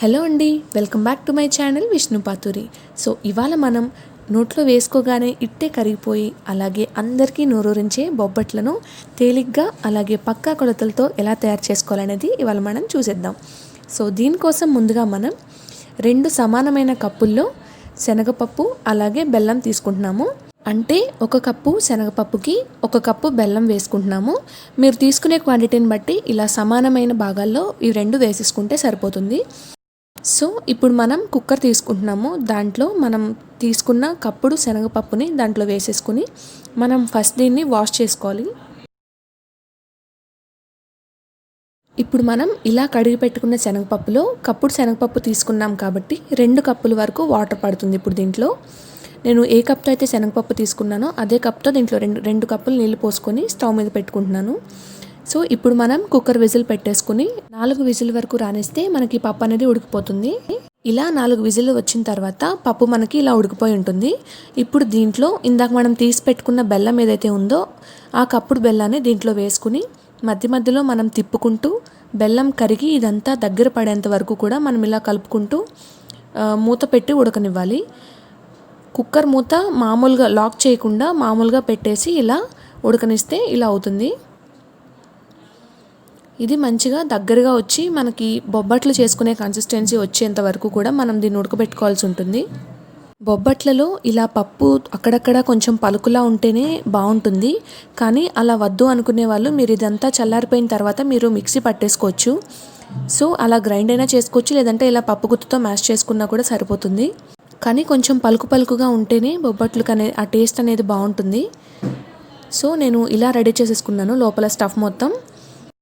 Hello అండి, welcome back to my channel Vishnu Paturi. So ఇవాళ మనం నోట్లో వేసుకోగానే ఇట్టే కరిగిపోయి అలాగే అందరికీ నోరూరించే బొబ్బట్లను తేలిగ్గా అలాగే పక్కా కొలతలతో ఎలా తయారు చేసుకోవాలనేది ఇవాళ మనం చూసేద్దాం. సో దీనికోసం ముందుగా మనం 2 సమానమైన కప్పుల్లో శనగపప్పు అలాగే బెల్లం తీసుకుంటున్నాము. అంటే 1 కప్పు శనగపప్పుకి 1 కప్పు బెల్లం వేసుకుంటున్నాము. మీరు తీసుకునే క్వాంటిటీని బట్టి ఇలా సమానమైన భాగాల్లో ఈ 2 వేసేసుకుంటే సరిపోతుంది. సో ఇప్పుడు మనం కుక్కర్ తీసుకుంటున్నాము. దాంట్లో మనం తీసుకున్న కప్పుడు శనగపప్పుని దాంట్లో వేసేసుకుని మనం ఫస్ట్ దీన్ని వాష్ చేసుకోవాలి. ఇప్పుడు మనం ఇలా కడిగి పెట్టుకున్న శనగపప్పులో కప్పుడు శనగపప్పు తీసుకున్నాం కాబట్టి 2 కప్పుల వరకు వాటర్ పడుతుంది. ఇప్పుడు దీంట్లో నేను ఏ కప్తో అయితే శనగపప్పు తీసుకున్నానో అదే కప్తో దీంట్లో రెండు కప్పులు నీళ్ళు పోసుకొని స్టవ్ మీద పెట్టుకుంటున్నాను. సో ఇప్పుడు మనం కుక్కర్ విజిల్ పెట్టేసుకుని 4 విజిల్ వరకు రానిస్తే మనకి పప్పు అనేది ఉడికిపోతుంది. ఇలా 4 విజిల్ వచ్చిన తర్వాత పప్పు మనకి ఇలా ఉడికిపోయి ఉంటుంది. ఇప్పుడు దీంట్లో ఇందాక మనం తీసి పెట్టుకున్న బెల్లం ఏదైతే ఉందో ఆ కప్పుడు బెల్లాన్ని దీంట్లో వేసుకుని మధ్య మధ్యలో మనం తిప్పుకుంటూ బెల్లం కరిగి ఇదంతా దగ్గర పడేంత వరకు కూడా మనం ఇలా కలుపుకుంటూ మూత పెట్టి ఉడకనివ్వాలి. కుక్కర్ మూత మామూలుగా లాక్ చేయకుండా మామూలుగా పెట్టేసి ఇలా ఉడకనిస్తే ఇలా అవుతుంది. ఇది మంచిగా దగ్గరగా వచ్చి మనకి బొబ్బట్లు చేసుకునే కన్సిస్టెన్సీ వచ్చేంత వరకు కూడా మనం దీన్ని ఉడకబెట్టుకోవాల్సి ఉంటుంది. బొబ్బట్లలో ఇలా పప్పు అక్కడక్కడ కొంచెం పలుకులా ఉంటేనే బాగుంటుంది. కానీ అలా వద్దు అనుకునే వాళ్ళు మీరు ఇదంతా చల్లారిపోయిన తర్వాత మీరు మిక్సీ పట్టేసుకోవచ్చు. సో అలా గ్రైండ్ అయినా చేసుకోవచ్చు, లేదంటే ఇలా పప్పు గుత్తుతో మ్యాష్ చేసుకున్నా కూడా సరిపోతుంది. కానీ కొంచెం పలుకుగా ఉంటేనే బొబ్బట్లకు ఆ టేస్ట్ అనేది బాగుంటుంది. సో నేను ఇలా రెడీ చేసేసుకున్నాను లోపల స్టఫ్ మొత్తం.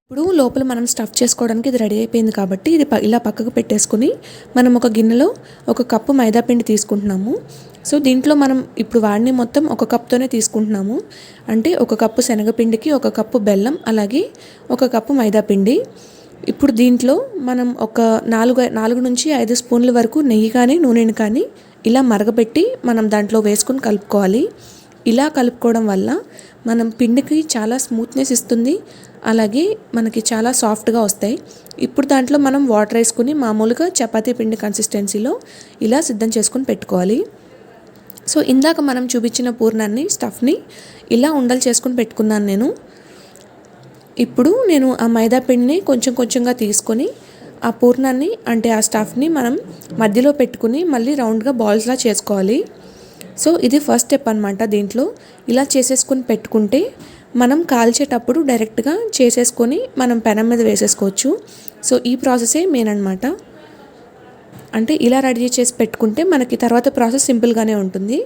ఇప్పుడు లోపల మనం స్టఫ్ చేసుకోవడానికి ఇది రెడీ అయిపోయింది కాబట్టి ఇది ఇలా పక్కకు పెట్టేసుకుని మనం ఒక గిన్నెలో 1 కప్పు మైదా పిండి తీసుకుంటున్నాము. సో దీంట్లో మనం ఇప్పుడు వాడిని మొత్తం 1 కప్తోనే తీసుకుంటున్నాము. అంటే 1 కప్పు శనగపిండికి 1 కప్పు బెల్లం అలాగే 1 కప్పు మైదా పిండి. ఇప్పుడు దీంట్లో మనం ఒక 4 నుంచి 5 స్పూన్ల వరకు నెయ్యి కానీ నూనెని కానీ ఇలా మరగబెట్టి మనం దాంట్లో వేసుకుని కలుపుకోవాలి. ఇలా కలుపుకోవడం వల్ల మనం పిండికి చాలా స్మూత్నెస్ ఇస్తుంది, అలాగే మనకి చాలా సాఫ్ట్గా వస్తాయి. ఇప్పుడు దాంట్లో మనం వాటర్ వేసుకుని మామూలుగా చపాతీ పిండి కన్సిస్టెన్సీలో ఇలా సిద్ధం చేసుకుని పెట్టుకోవాలి. సో ఇందాక మనం చూపించిన పూర్ణాన్ని స్టఫ్ని ఇలా ఉండలు చేసుకుని పెట్టుకున్నాను నేను. ఇప్పుడు నేను ఆ మైదా పిండిని కొంచెం కొంచెంగా తీసుకొని ఆ పూర్ణాన్ని అంటే ఆ స్టఫ్ని మనం మధ్యలో పెట్టుకుని మళ్ళీ రౌండ్గా బాల్స్లా చేసుకోవాలి. సో ఇది ఫస్ట్ స్టెప్ అనమాట. దీంట్లో ఇలా చేసేసుకొని పెట్టుకుంటే మనం కాల్చేటప్పుడు డైరెక్ట్గా చేసేసుకొని మనం పెనం మీద వేసేసుకోవచ్చు. సో ఈ ప్రాసెసే మెయిన్ అనమాట. అంటే ఇలా రెడీ చేసి పెట్టుకుంటే మనకి తర్వాత ప్రాసెస్ సింపుల్గానే ఉంటుంది.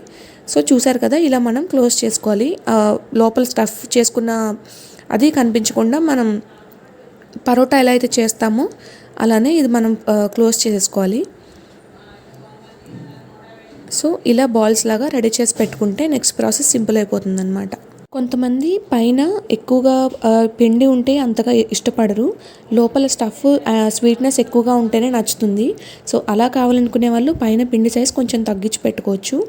సో చూసారు కదా, ఇలా మనం క్లోజ్ చేసుకోవాలి. లోపల స్టఫ్ చేసుకున్న అది కనిపించకుండా మనం పరోటా ఎలా అయితే చేస్తామో అలానే ఇది మనం క్లోజ్ చేసేసుకోవాలి. సో ఇలా బాల్స్ లాగా రెడీ చేసి పెట్టుకుంటే నెక్స్ట్ ప్రాసెస్ సింపుల్ అయిపోతుంది అనమాట. కొంతమంది పైన ఎక్కువగా పిండి ఉంటే అంతగా ఇష్టపడరు, లోపల స్టఫ్ స్వీట్నెస్ ఎక్కువగా ఉంటేనే నచ్చుతుంది. సో అలా కావాలనుకునే వాళ్ళు పైన పిండి సైజ్ కొంచెం తగ్గించి పెట్టుకోవచ్చు.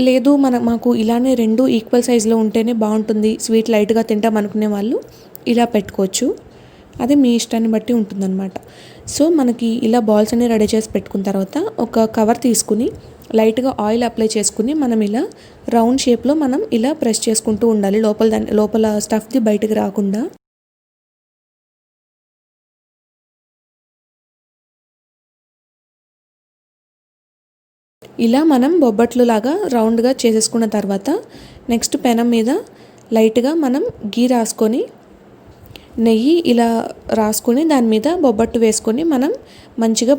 లేదు మాకు ఇలానే 2 ఈక్వల్ సైజులో ఉంటేనే బాగుంటుంది, స్వీట్ లైట్గా తింటాం అనుకునే వాళ్ళు ఇలా పెట్టుకోవచ్చు. అది మీ ఇష్టాన్ని బట్టి ఉంటుందన్నమాట. సో మనకి ఇలా బాల్స్ అన్ని రెడీ చేసి పెట్టుకున్న తర్వాత ఒక కవర్ తీసుకుని లైట్గా ఆయిల్ అప్లై చేసుకుని మనం ఇలా రౌండ్ షేప్లో మనం ఇలా ప్రెస్ చేసుకుంటూ ఉండాలి, లోపల స్టఫ్ది బయటకు రాకుండా. ఇలా మనం బొబ్బట్లు లాగా రౌండ్గా చేసేసుకున్న తర్వాత నెక్స్ట్ పెనం మీద లైట్గా మనం గీ రాసుకొని నెయ్యి ఇలా రాసుకొని దాని మీద బొబ్బట్టు వేసుకొని మనం మంచిగా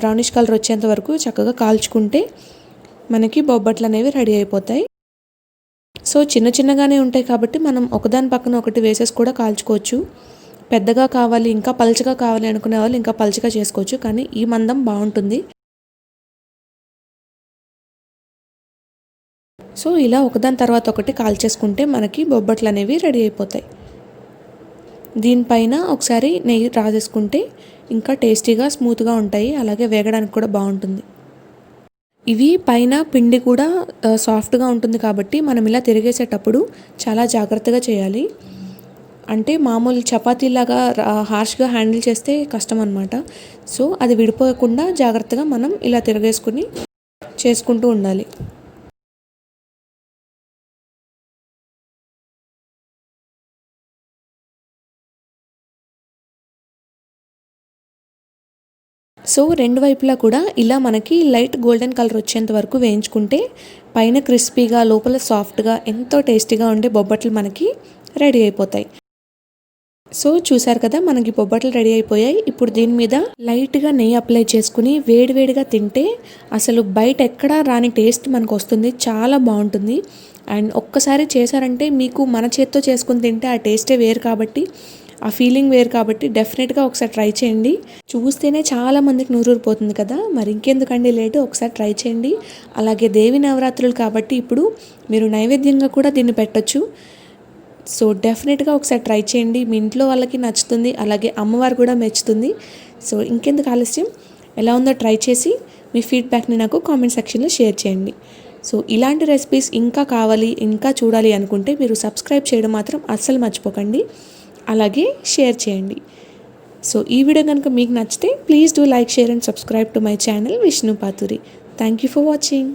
బ్రౌనిష్ కలర్ వచ్చేంత వరకు చక్కగా కాల్చుకుంటే మనకి బొబ్బట్లు అనేవి రెడీ అయిపోతాయి. సో చిన్నగానే ఉంటాయి కాబట్టి మనం ఒకదాని పక్కన ఒకటి వేసేసి కూడా కాల్చుకోవచ్చు. పెద్దగా కావాలి ఇంకా పలుచగా కావాలి అనుకునే వాళ్ళు ఇంకా పలుచగా చేసుకోవచ్చు, కానీ ఈ మందం బాగుంటుంది. సో ఇలా ఒకదాని తర్వాత ఒకటి కాల్చేసుకుంటే మనకి బొబ్బట్లు అనేవి రెడీ అయిపోతాయి. దీనిపైన ఒకసారి నెయ్యి రాసేసుకుంటే ఇంకా టేస్టీగా స్మూత్గా ఉంటాయి, అలాగే వేగడానికి కూడా బాగుంటుంది. ఇవి పైన పిండి కూడా సాఫ్ట్గా ఉంటుంది కాబట్టి మనం ఇలా తిరిగేసేటప్పుడు చాలా జాగ్రత్తగా చేయాలి. అంటే మామూలు చపాతీలాగా హార్ష్గా హ్యాండిల్ చేస్తే కష్టం అనమాట. సో అది విడిపోకుండా జాగ్రత్తగా మనం ఇలా తిరగేసుకుని చేసుకుంటూ ఉండాలి. సో రెండు వైపులా కూడా ఇలా మనకి లైట్ గోల్డెన్ కలర్ వచ్చేంత వరకు వేయించుకుంటే పైన క్రిస్పీగా లోపల సాఫ్ట్గా ఎంతో టేస్టీగా ఉండే బొబ్బట్లు మనకి రెడీ అయిపోతాయి. సో చూసారు కదా, మనకి బొబ్బట్లు రెడీ అయిపోయాయి. ఇప్పుడు దీని మీద లైట్గా నెయ్యి అప్లై చేసుకుని వేడివేడిగా తింటే అసలు బయట ఎక్కడా రాని టేస్ట్ మనకు వస్తుంది. చాలా బాగుంటుంది. అండ్ ఒక్కసారి చేశారంటే మీకు మన చేత్తో చేసుకుని తింటే ఆ టేస్టే వేరు కాబట్టి, ఆ ఫీలింగ్ వేరు కాబట్టి డెఫినెట్గా ఒకసారి ట్రై చేయండి. చూస్తేనే చాలా మందికి నూరూరిపోతుంది కదా, మరి ఇంకెందుకండి లేటు, ఒకసారి ట్రై చేయండి. అలాగే దేవి నవరాత్రులు కాబట్టి ఇప్పుడు మీరు నైవేద్యంగా కూడా దీన్ని పెట్టచ్చు. సో డెఫినెట్గా ఒకసారి ట్రై చేయండి. మీ ఇంట్లో వాళ్ళకి నచ్చుతుంది, అలాగే అమ్మవారు కూడా మెచ్చుతుంది. సో ఇంకెందుకు ఆలస్యం, ఎలా ఉందో ట్రై చేసి మీ ఫీడ్బ్యాక్ని నాకు కామెంట్ సెక్షన్లో షేర్ చేయండి. సో ఇలాంటి రెసిపీస్ ఇంకా కావాలి, ఇంకా చూడాలి అనుకుంటే మీరు సబ్స్క్రైబ్ చేయడం మాత్రం అస్సలు మర్చిపోకండి. అలాగే షేర్ చేయండి. సో ఈ వీడియో కనుక మీకు నచ్చితే please do like, share and subscribe to my channel Vishnu Paturi. Thank you for watching.